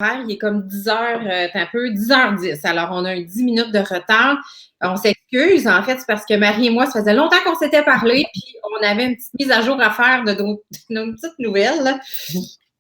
Il est comme 10h, un peu 10h10. Alors, on a 10 minutes de retard. On s'excuse. En fait, c'est parce que Marie et moi, ça faisait longtemps qu'on s'était parlé, puis on avait une petite mise à jour à faire de nos petites nouvelles. Là.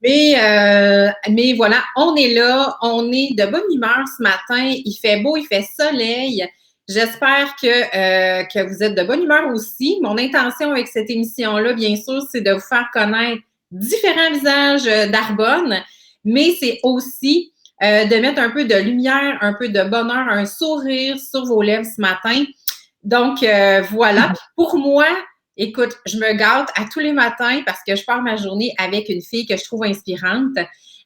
Mais voilà, on est là. On est de bonne humeur ce matin. Il fait beau, il fait soleil. J'espère que vous êtes de bonne humeur aussi. Mon intention avec cette émission-là, bien sûr, c'est de vous faire connaître différents visages d'Arbonne, mais c'est aussi de mettre un peu de lumière, un peu de bonheur, un sourire sur vos lèvres ce matin. Donc, voilà. Pour moi, écoute, je me gâte à tous les matins parce que je pars ma journée avec une fille que je trouve inspirante.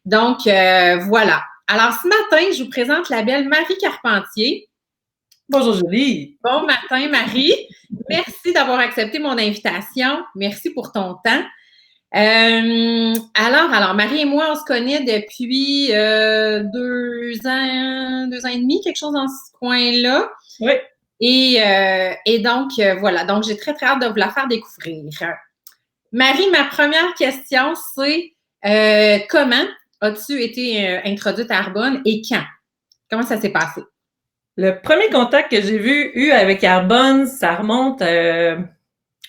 Donc, voilà. Alors, ce matin, je vous présente la belle Marie Carpentier. Bonjour Julie. Bon matin, Marie. Merci d'avoir accepté mon invitation. Merci pour ton temps. Alors, Marie et moi, on se connaît depuis 2 ans et demi, quelque chose dans ce coin-là. Oui. Et donc, voilà. Donc, j'ai très, très hâte de vous la faire découvrir. Marie, ma première question, c'est comment as-tu été introduite à Arbonne et quand? Comment ça s'est passé? Le premier contact que j'ai eu avec Arbonne, ça remonte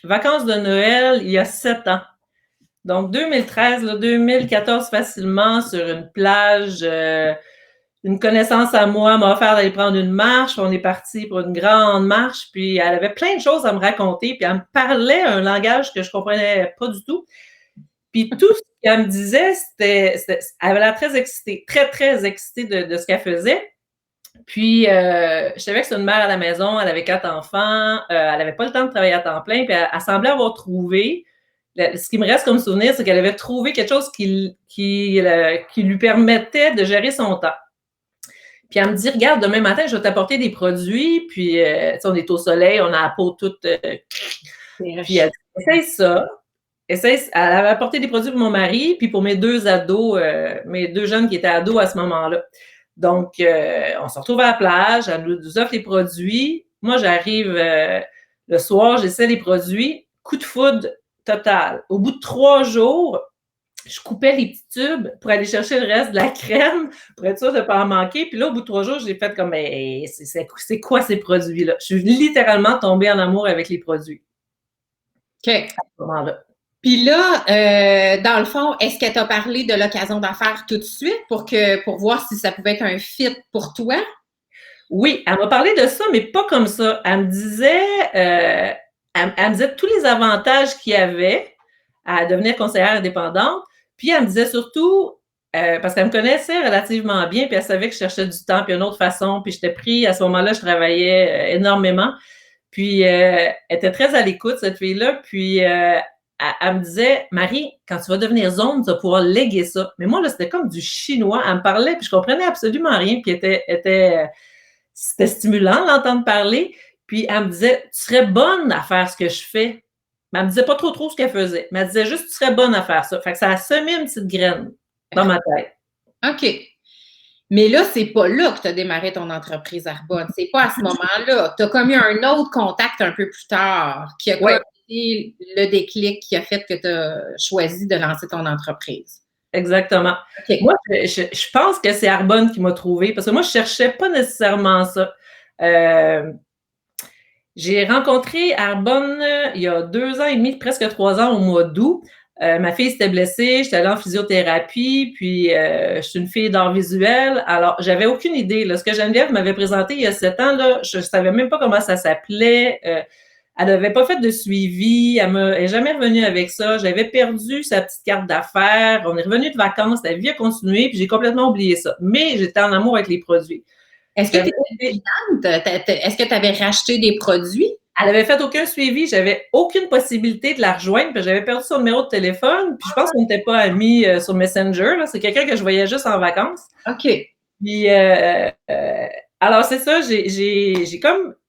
vacances de Noël il y a 7 ans. Donc 2013, 2014 facilement, sur une plage. Une connaissance à moi m'a offert d'aller prendre une marche. On est parti pour une grande marche, puis elle avait plein de choses à me raconter, puis elle me parlait un langage que je comprenais pas du tout. Puis tout ce qu'elle me disait, elle avait l'air très excitée, très, très excitée de ce qu'elle faisait. Puis, je savais que c'était une mère à la maison, elle avait 4 enfants, elle n'avait pas le temps de travailler à temps plein, puis elle semblait avoir trouvé, ce qui me reste comme souvenir, c'est qu'elle avait trouvé quelque chose qui lui permettait de gérer son temps. Puis elle me dit, regarde, demain matin, je vais t'apporter des produits, puis on est au soleil, on a la peau toute... puis elle dit, essaye ça. Elle avait apporté des produits pour mon mari, puis pour mes 2 ados, mes 2 jeunes qui étaient ados à ce moment-là. Donc, on se retrouve à la plage, elle nous offre les produits. Moi, j'arrive le soir, j'essaie les produits. Coup de foudre total. Au bout de 3 jours, je coupais les petits tubes pour aller chercher le reste de la crème pour être sûre de ne pas en manquer. Puis là, au bout de 3 jours, j'ai fait comme, hey, c'est quoi ces produits-là? Je suis littéralement tombée en amour avec les produits. OK. À ce moment-là. Puis là, dans le fond, est-ce qu'elle t'a parlé de l'occasion d'affaires tout de suite pour voir si ça pouvait être un fit pour toi? Oui, elle m'a parlé de ça, mais pas comme ça. Elle me disait tous les avantages qu'il y avait à devenir conseillère indépendante. Puis elle me disait surtout, parce qu'elle me connaissait relativement bien, puis elle savait que je cherchais du temps, puis une autre façon, puis j'étais pris, à ce moment-là, je travaillais énormément. Puis elle était très à l'écoute, cette fille-là. Puis elle me disait, Marie, quand tu vas devenir zone, tu vas pouvoir léguer ça. Mais moi, là, c'était comme du chinois. Elle me parlait, puis je comprenais absolument rien, puis c'était stimulant d'entendre parler. Puis elle me disait, tu serais bonne à faire ce que je fais. Mais elle me disait pas trop ce qu'elle faisait. Mais elle disait juste, tu serais bonne à faire ça. Fait que ça a semé une petite graine dans ma tête. OK. Mais là, c'est pas là que tu as démarré ton entreprise Arbonne. C'est pas à ce moment-là. Tu as comme eu un autre contact un peu plus tard qui a comme été le déclic qui a fait que tu as choisi de lancer ton entreprise. Exactement. Okay. Moi, je pense que c'est Arbonne qui m'a trouvé parce que moi, je cherchais pas nécessairement ça. J'ai rencontré Arbonne il y a 2 ans et demi, presque 3 ans au mois d'août. Ma fille s'était blessée, j'étais allée en physiothérapie, puis je suis une fille d'art visuel. Alors, j'avais aucune idée. Là, ce que Geneviève m'avait présenté il y a 7 ans, là, je savais même pas comment ça s'appelait. Elle n'avait pas fait de suivi, elle n'est jamais revenue avec ça. J'avais perdu sa petite carte d'affaires. On est revenu de vacances, la vie a continué, puis j'ai complètement oublié ça. Mais j'étais en amour avec les produits. Est-ce que tu étais cliente? Est-ce que tu avais racheté des produits? Elle n'avait fait aucun suivi. J'avais aucune possibilité de la rejoindre. Puis j'avais perdu son numéro de téléphone. Puis je pense qu'on n'était pas amis sur Messenger. Là. C'est quelqu'un que je voyais juste en vacances. OK. Puis, alors, c'est ça.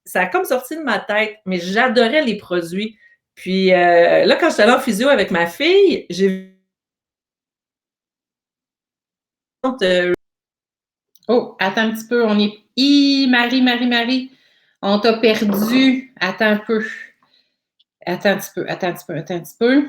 Ça a comme sorti de ma tête. Mais j'adorais les produits. Puis là, quand j'étais allée en physio avec ma fille, j'ai vu... Oh, attends un petit peu. On est... Marie. On t'a perdu. Attends un peu. Attends un petit peu.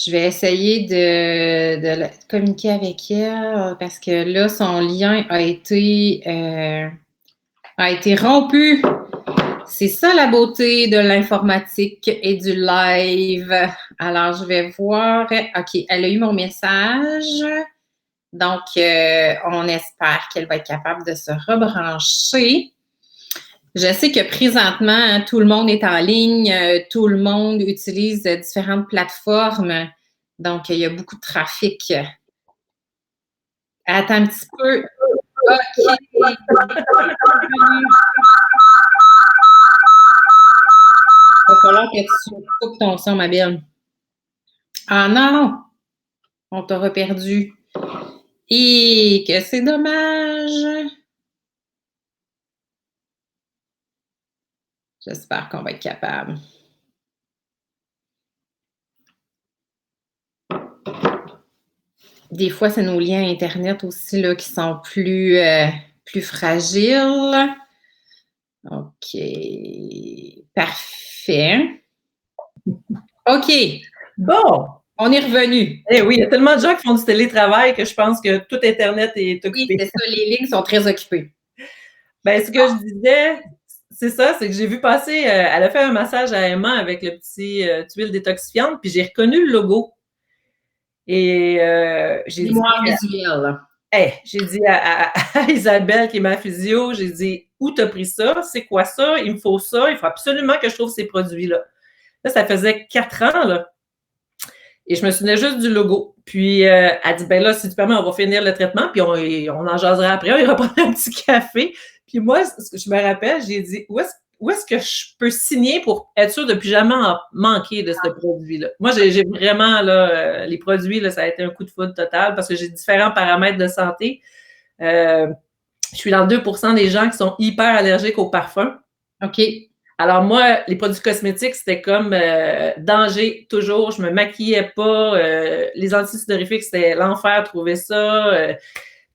Je vais essayer de communiquer avec elle parce que là, son lien a été rompu. C'est ça la beauté de l'informatique et du live. Alors, je vais voir. OK, elle a eu mon message. Donc, on espère qu'elle va être capable de se rebrancher. Je sais que présentement, hein, tout le monde est en ligne, tout le monde utilise différentes plateformes. Donc, il y a beaucoup de trafic. Attends un petit peu. OK. Il va falloir que tu coupes ton son, ma belle. Ah non! On t'aura perdu. Et que c'est dommage. J'espère qu'on va être capable. Des fois, c'est nos liens Internet aussi là, qui sont plus fragiles. OK. Parfait. OK. Bon. On est revenu. Eh oui, il y a tellement de gens qui font du télétravail que je pense que tout Internet est occupé. Oui, c'est ça, les lignes sont très occupées. Ben, ce que je disais, c'est ça, c'est que j'ai vu passer, elle a fait un massage à Emma avec le petit tuile détoxifiante, puis j'ai reconnu le logo. Et j'ai dit... Mémoire visuelle. J'ai dit à Isabelle, qui est ma physio, j'ai dit, où t'as pris ça? C'est quoi ça? Il me faut ça. Il faut absolument que je trouve ces produits-là. Là, ça faisait 4 ans, là. Et je me souvenais juste du logo. Puis, elle dit, ben là, si tu permets, on va finir le traitement, puis on en jasera après, on ira prendre un petit café. Puis moi, ce que je me rappelle, j'ai dit, où est-ce que je peux signer pour être sûr de ne plus jamais en manquer de ce produit-là? Moi, j'ai vraiment, là, les produits, là, ça a été un coup de foudre total parce que j'ai différents paramètres de santé. Je suis dans le 2% des gens qui sont hyper allergiques aux parfums. OK. Alors moi, les produits cosmétiques, c'était comme danger toujours. Je me maquillais pas. Les antisudorifiques, c'était l'enfer, trouver ça.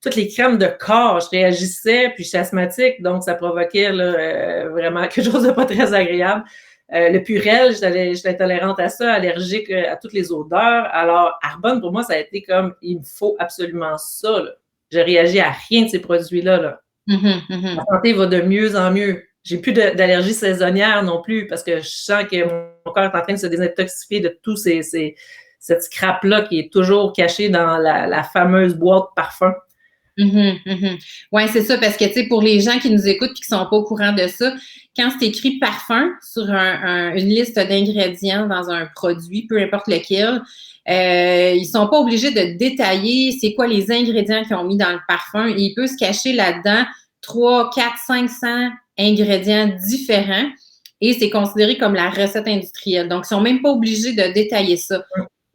Toutes les crèmes de corps, je réagissais, puis je suis asthmatique, donc ça provoquait là, vraiment quelque chose de pas très agréable. Le Purel, j'étais intolérante à ça, allergique à toutes les odeurs. Alors, Arbonne, pour moi, ça a été comme, il me faut absolument ça. Là. Je réagis à rien de ces produits-là. Là. Ma santé va de mieux en mieux. J'ai plus d'allergie saisonnière non plus parce que je sens que mon corps est en train de se désintoxifier de tout cette scrap-là qui est toujours cachée dans la fameuse boîte parfum. Oui, c'est ça, parce que, tu sais, pour les gens qui nous écoutent et qui ne sont pas au courant de ça, quand c'est écrit parfum sur une liste d'ingrédients dans un produit, peu importe lequel, ils ne sont pas obligés de détailler c'est quoi les ingrédients qu'ils ont mis dans le parfum. Il peut se cacher là-dedans 3, 4, 500 ingrédients différents et c'est considéré comme la recette industrielle. Donc, ils ne sont même pas obligés de détailler ça.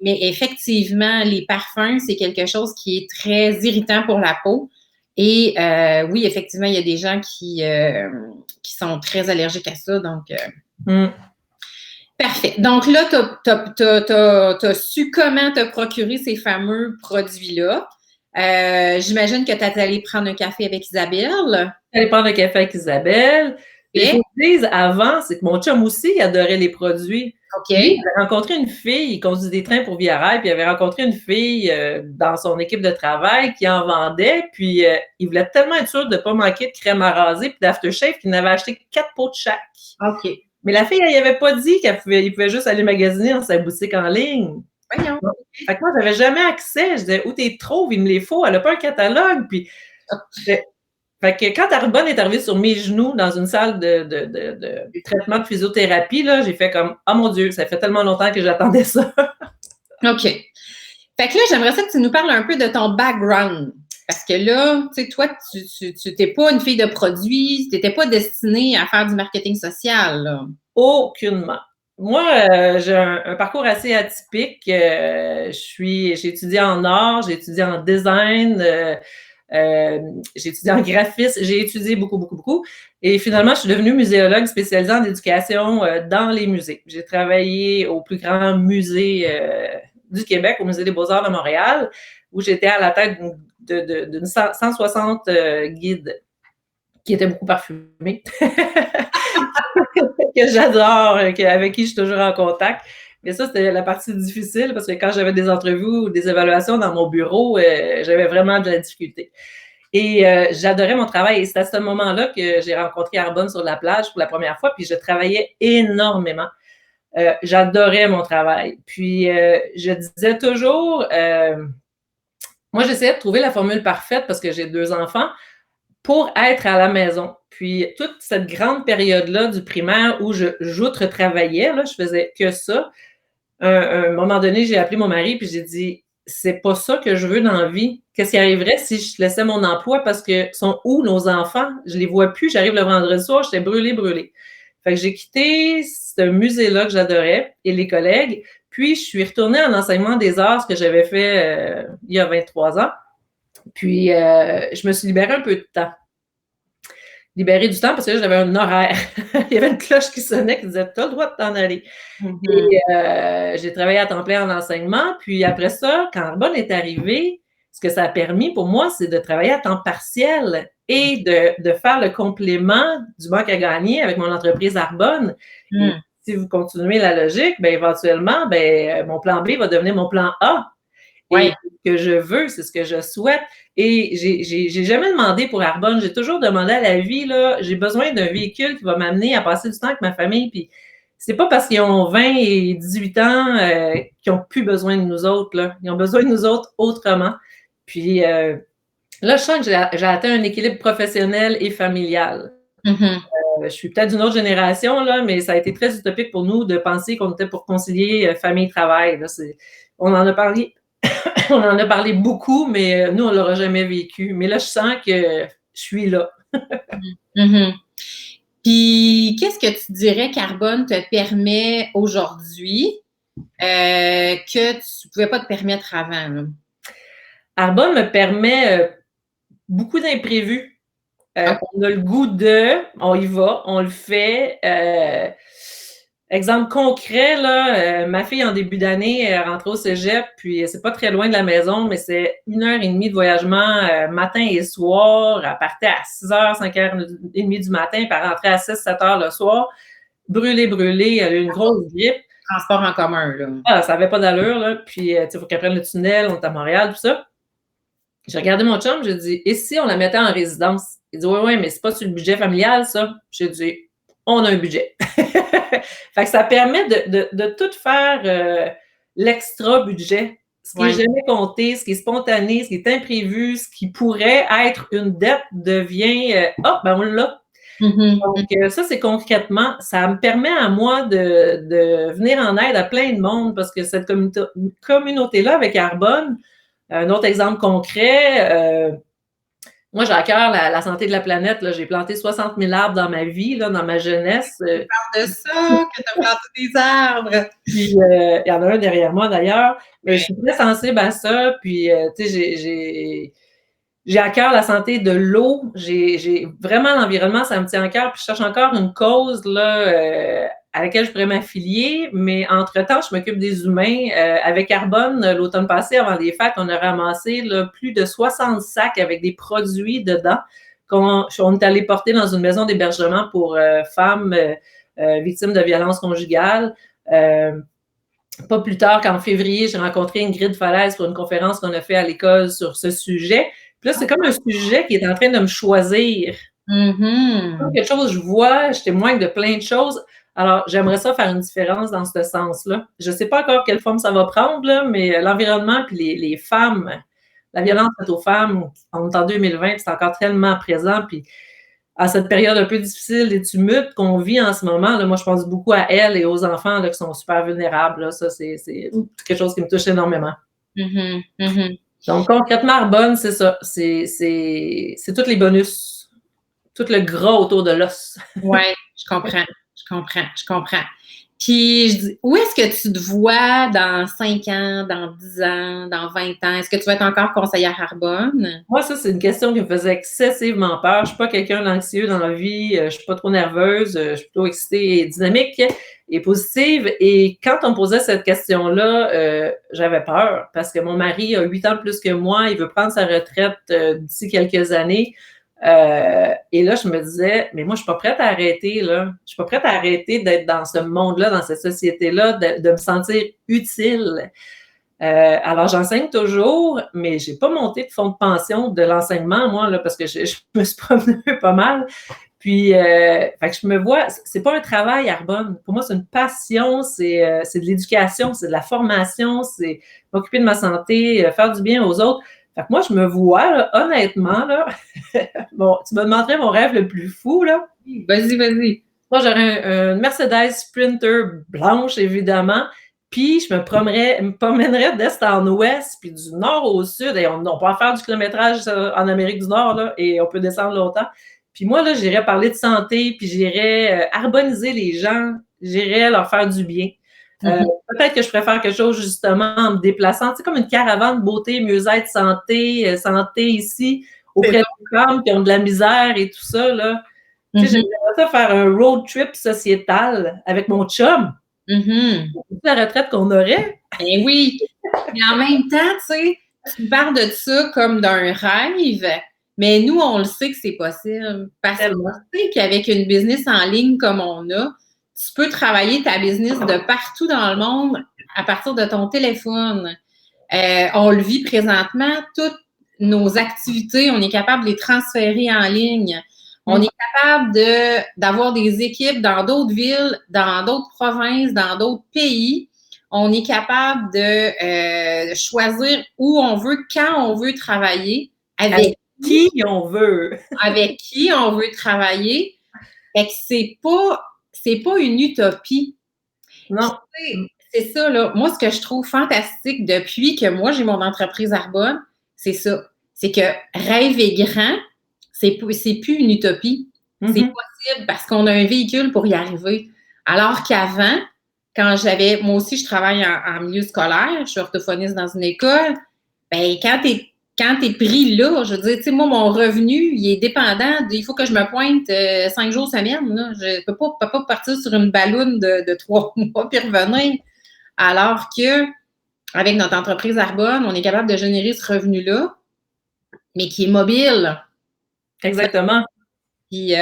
Mais effectivement, les parfums, c'est quelque chose qui est très irritant pour la peau. Et oui, effectivement, il y a des gens qui sont très allergiques à ça. Donc, parfait. Donc là, tu as su comment te procurer ces fameux produits-là. J'imagine que tu es allée prendre un café avec Isabelle. Allée prendre un café avec Isabelle. Et ce que je dis avant, c'est que mon chum aussi, il adorait les produits. OK. Lui, il avait rencontré une fille, il conduisait des trains pour Via Rail, puis il avait rencontré une fille dans son équipe de travail qui en vendait, puis il voulait tellement être sûr de ne pas manquer de crème à raser puis d'aftershave qu'il n'avait acheté 4 pots de chaque. OK. Mais la fille, elle n'avait pas dit qu'il pouvait juste aller magasiner dans sa boutique en ligne. Voyons. Fait que moi, j'avais jamais accès. Je disais, où t'es trouves? Il me les faut. Elle n'a pas un catalogue. Puis, fait que quand Arbonne est arrivée sur mes genoux dans une salle de traitement de physiothérapie, là, j'ai fait comme, oh mon Dieu, ça fait tellement longtemps que j'attendais ça. OK. Fait que là, j'aimerais ça que tu nous parles un peu de ton background. Parce que là, tu sais, toi, tu n'étais pas une fille de produits, tu n'étais pas destinée à faire du marketing social, là. Aucunement. Moi, j'ai un parcours assez atypique. J'ai étudié en art, j'ai étudié en design, j'ai étudié en graphisme, j'ai étudié beaucoup, beaucoup, beaucoup. Et finalement, je suis devenue muséologue spécialisée en éducation dans les musées. J'ai travaillé au plus grand musée du Québec, au Musée des Beaux-Arts de Montréal, où j'étais à la tête d'une 160 guides qui étaient beaucoup parfumés, que j'adore, avec qui je suis toujours en contact. Mais ça, c'était la partie difficile parce que quand j'avais des entrevues ou des évaluations dans mon bureau, j'avais vraiment de la difficulté. Et j'adorais mon travail. Et c'est à ce moment-là que j'ai rencontré Arbonne sur la plage pour la première fois, puis je travaillais énormément. J'adorais mon travail. Puis je disais toujours, moi j'essayais de trouver la formule parfaite parce que j'ai 2 enfants pour être à la maison. Puis toute cette grande période-là du primaire où j'outre-travaillais, là, je faisais que ça. Un moment donné, j'ai appelé mon mari puis j'ai dit c'est pas ça que je veux dans la vie. Qu'est-ce qui arriverait si je laissais mon emploi parce que sont où nos enfants? Je les vois plus. J'arrive le vendredi soir, j'étais brûlée. Fait que j'ai quitté ce musée-là que j'adorais et les collègues. Puis je suis retournée en enseignement des arts, ce que j'avais fait il y a 23 ans. Puis je me suis libérée un peu de temps. Libérée du temps parce que là, j'avais un horaire. Il y avait une cloche qui sonnait qui disait « T'as le droit de t'en aller ». Et j'ai travaillé à temps plein en enseignement. Puis après ça, quand Arbonne est arrivé, ce que ça a permis pour moi, c'est de travailler à temps partiel et de faire le complément du manque à gagner avec mon entreprise Arbonne. Et si vous continuez la logique, ben éventuellement, ben mon plan B va devenir mon plan A. Et ce que je veux, c'est ce que je souhaite. Et j'ai jamais demandé pour Arbonne. J'ai toujours demandé à la vie, là, j'ai besoin d'un véhicule qui va m'amener à passer du temps avec ma famille. Puis c'est pas parce qu'ils ont 20 et 18 ans qu'ils n'ont plus besoin de nous autres, là. Ils ont besoin de nous autres autrement. Puis là, je sens que j'ai atteint un équilibre professionnel et familial. Je suis peut-être d'une autre génération, là, mais ça a été très utopique pour nous de penser qu'on était pour concilier famille-travail. On en a parlé. On en a parlé beaucoup, mais nous, on ne l'aura jamais vécu. Mais là, je sens que je suis là. Puis, qu'est-ce que tu dirais qu'Arbonne te permet aujourd'hui que tu ne pouvais pas te permettre avant? Là? Arbonne me permet beaucoup d'imprévus. On a le goût on y va, on le fait. Exemple concret, là, ma fille en début d'année est rentrée au cégep, puis c'est pas très loin de la maison, mais c'est 1h30 de voyagement matin et soir. Elle partait à 6h, 5h30 du matin, puis elle rentrait à 6-7h le soir. Brûlée, elle a eu une grosse grippe. Transport en commun, là. Ah, ça avait pas d'allure, là. Puis, il faut qu'elle prenne le tunnel, on est à Montréal, tout ça. J'ai regardé mon chum, j'ai dit, et si on la mettait en résidence? Il dit, oui, mais c'est pas sur le budget familial, ça. J'ai dit, on a un budget. Fait que ça permet de tout faire l'extra budget. Ce qui n'est jamais compté, ce qui est spontané, ce qui est imprévu, ce qui pourrait être une dette devient ben on l'a. Donc, ça, c'est concrètement, ça me permet à moi de venir en aide à plein de monde parce que cette communauté-là avec Arbonne, un autre exemple concret, moi, j'ai à cœur la santé de la planète. Là. J'ai planté 60 000 arbres dans ma vie, là, dans ma jeunesse. Tu parles de ça, que tu as planté des arbres. Puis, il y en a un derrière moi, d'ailleurs. Mais je suis très sensible à ça. Puis, tu sais, j'ai à cœur la santé de l'eau. J'ai vraiment l'environnement, ça me tient à cœur. Puis, je cherche encore une cause là, à laquelle je pourrais m'affilier. Mais entre-temps, je m'occupe des humains. Avec Arbonne, l'automne passé, avant les fêtes, on a ramassé là, plus de 60 sacs avec des produits dedans qu'on est allé porter dans une maison d'hébergement pour femmes victimes de violences conjugales. Pas plus tard qu'en février, j'ai rencontré Ingrid Falaise pour une conférence qu'on a fait à l'école sur ce sujet. Puis là, c'est comme un sujet qui est en train de me choisir. Comme quelque chose, je vois, je témoigne de plein de choses. Alors, j'aimerais ça faire une différence dans ce sens-là. Je ne sais pas encore quelle forme ça va prendre, là, mais l'environnement puis les femmes, la violence faite aux femmes, on est en 2020, c'est encore tellement présent. Puis à cette période un peu difficile, des tumultes qu'on vit en ce moment, là, moi, je pense beaucoup à elles et aux enfants là, qui sont super vulnérables. Là. Ça, c'est quelque chose qui me touche énormément. Donc, concrètement, Arbonne, c'est ça. C'est tous les bonus. Tout le gras autour de l'os. Oui, je comprends. Puis, où est-ce que tu te vois dans 5 ans, dans 10 ans, dans 20 ans? Est-ce que tu vas être encore conseillère Arbonne? Moi, ça, c'est une question qui me faisait excessivement peur. Je ne suis pas quelqu'un d'anxieux dans la vie. Je ne suis pas trop nerveuse. Je suis plutôt excitée et dynamique et positive. Et quand on me posait cette question-là, j'avais peur parce que mon mari a 8 ans de plus que moi. Il veut prendre sa retraite d'ici quelques années. Et là, je me disais, mais moi, je suis pas prête à arrêter, là. Je suis pas prête à arrêter d'être dans ce monde-là, dans cette société-là, de me sentir utile. Alors, j'enseigne toujours, mais j'ai pas monté de fonds de pension de l'enseignement, moi, là, parce que je me suis promenée pas mal. Puis, fait que je me vois, c'est pas un travail, Arbonne. Pour moi, c'est une passion, c'est de l'éducation, c'est de la formation, c'est m'occuper de ma santé, faire du bien aux autres. Fait que moi, je me vois, là, honnêtement, là, bon, tu me demanderais mon rêve le plus fou, là. Vas-y, vas-y. Moi, j'aurais une Mercedes Sprinter blanche, évidemment, puis je me promènerais d'est en ouest, puis du nord au sud, et on peut faire du kilométrage en Amérique du Nord, là, et on peut descendre longtemps. Puis moi, là, j'irais parler de santé, puis j'irais arboniser les gens, j'irais leur faire du bien. Peut-être que je préfère quelque chose, justement, en me déplaçant, tu sais, comme une caravane beauté, mieux-être, santé ici, auprès des femmes qui ont de la misère et tout ça, là. Tu sais, j'aimerais ça faire un road trip sociétal avec mon chum. La retraite qu'on aurait. Ben oui. Mais en même temps, tu sais, tu parles de ça comme d'un rêve, mais nous, on le sait que c'est possible. Parce qu'on sait qu'avec une business en ligne comme on a, tu peux travailler ta business de partout dans le monde à partir de ton téléphone. On le vit présentement, toutes nos activités, on est capable de les transférer en ligne. On est capable d'avoir des équipes dans d'autres villes, dans d'autres provinces, dans d'autres pays. On est capable de choisir où on veut, quand on veut travailler, avec qui on veut. Avec qui on veut travailler. Fait que c'est pas une utopie. Non. C'est ça, là. Moi, ce que je trouve fantastique depuis que moi, j'ai mon entreprise Arbonne, c'est ça. C'est que rêver grand, c'est plus une utopie. C'est possible parce qu'on a un véhicule pour y arriver. Alors qu'avant, moi aussi, je travaille en milieu scolaire, je suis orthophoniste dans une école, ben quand t'es pris là, je veux dire, tu sais, moi, mon revenu, il est dépendant, il faut que je me pointe 5 jours semaine, là. Je peux pas partir sur une balloune de 3 mois puis revenir. Alors que, avec notre entreprise Arbonne, on est capable de générer ce revenu-là, mais qui est mobile. Exactement. Puis,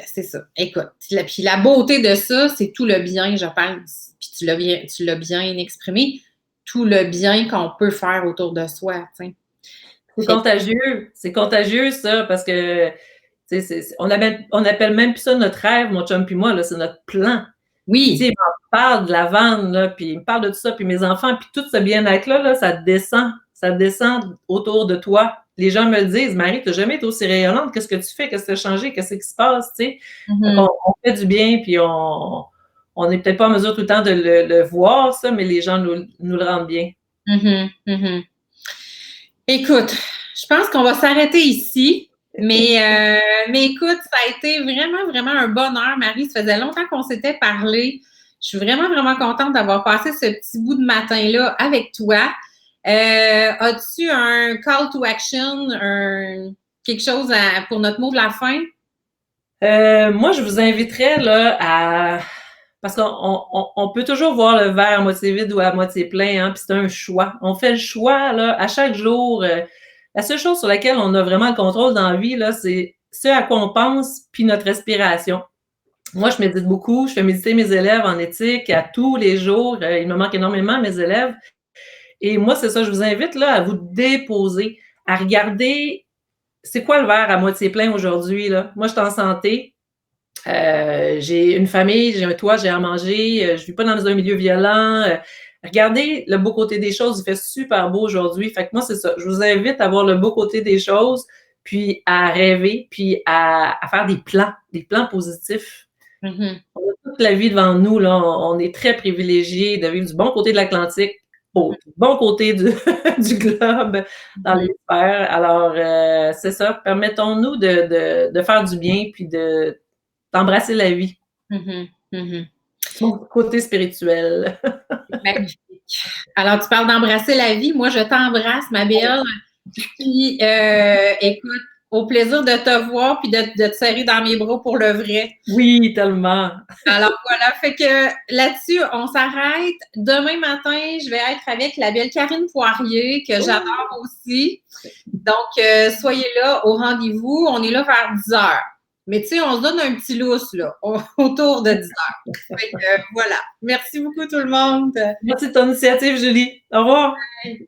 c'est ça. Écoute, puis la beauté de ça, c'est tout le bien, je pense. Puis tu l'as bien exprimé, tout le bien qu'on peut faire autour de soi, tu sais. C'est contagieux ça, parce que on appelle même plus ça notre rêve, mon chum puis moi, là, c'est notre plan. Oui. Il me parle de la vanne, là, puis il me parle de tout ça, puis mes enfants, puis tout ce bien-être-là, là, ça descend autour de toi. Les gens me le disent, Marie, tu n'as jamais été aussi rayonnante, qu'est-ce que tu fais, qu'est-ce qui a changé, qu'est-ce qui se passe, tu sais. On fait du bien, puis on n'est peut-être pas en mesure tout le temps de le voir, ça, mais les gens nous le rendent bien. Écoute, je pense qu'on va s'arrêter ici. Mais écoute, ça a été vraiment, vraiment un bonheur, Marie. Ça faisait longtemps qu'on s'était parlé. Je suis vraiment, vraiment contente d'avoir passé ce petit bout de matin-là avec toi. As-tu un call to action, quelque chose pour notre mot de la fin? Moi, je vous inviterais là parce qu'on peut toujours voir le verre à moitié vide ou à moitié plein, hein, puis c'est un choix. On fait le choix là à chaque jour. La seule chose sur laquelle on a vraiment le contrôle dans la vie, là, c'est ce à quoi on pense, puis notre respiration. Moi, je médite beaucoup. Je fais méditer mes élèves en éthique à tous les jours. Il me manque énormément, mes élèves. Et moi, c'est ça. Je vous invite là à vous déposer, à regarder c'est quoi le verre à moitié plein aujourd'hui, là. Moi, je suis en santé. J'ai une famille, j'ai un toit, j'ai à manger. Je vis pas dans un milieu violent. Regardez le beau côté des choses, il fait super beau aujourd'hui. Fait que moi, c'est ça. Je vous invite à voir le beau côté des choses, puis à rêver, puis à faire des plans positifs. On a toute la vie devant nous, là. On est très privilégiés de vivre du bon côté de l'Atlantique, au bon côté du globe, dans les sphères. Alors, c'est ça. Permettons-nous de faire du bien, puis d'embrasser la vie. Son côté spirituel. Magnifique. Alors, tu parles d'embrasser la vie. Moi, je t'embrasse, ma belle. Puis, écoute, Au plaisir de te voir puis de te serrer dans mes bras pour le vrai. Oui, tellement. Alors voilà, fait que là-dessus, on s'arrête. Demain matin, je vais être avec la belle Karine Poirier, que j'adore aussi. Donc, soyez là au rendez-vous. On est là vers 10 heures. Mais tu sais, on se donne un petit lousse, là, autour de 10 heures. Fait que voilà. Merci beaucoup tout le monde. Merci de ton initiative, Julie. Au revoir. Bye.